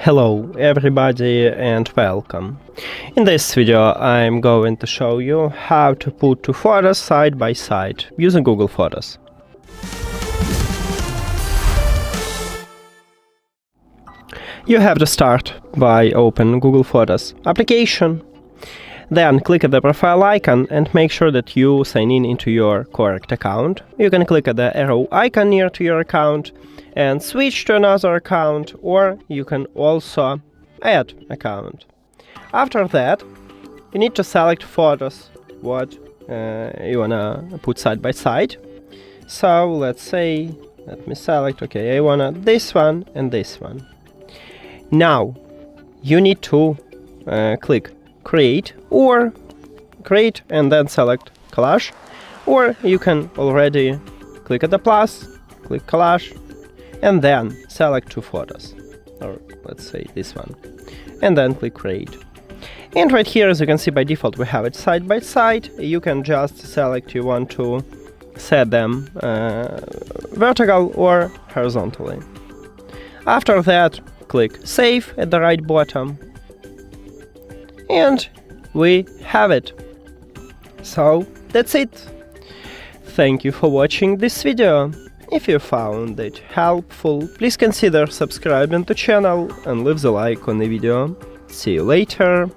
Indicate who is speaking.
Speaker 1: Hello everybody and welcome. In this video I'm going to show you how to put two photos side by side using Google Photos. You have to start by opening Google Photos application. Then click at the profile icon and make sure that you sign in into your correct account. You can click at the arrow icon near to your account and switch to another account, or you can also add account. After that, you need to select photos what you wanna put side by side. So let me select, okay, I wanna this one and this one. Now you need to click create and then select collage, or you can already click at the plus, click collage, and then select two photos, or let's say this one, and then click create. And right here, as you can see, by default we have it side by side. You can just select you want to set them vertical or horizontally. After that, click save at the right bottom, and we have it. So that's it. Thank you for watching this video. If you found it helpful, please consider subscribing to the channel and leave the like on the video. See you later.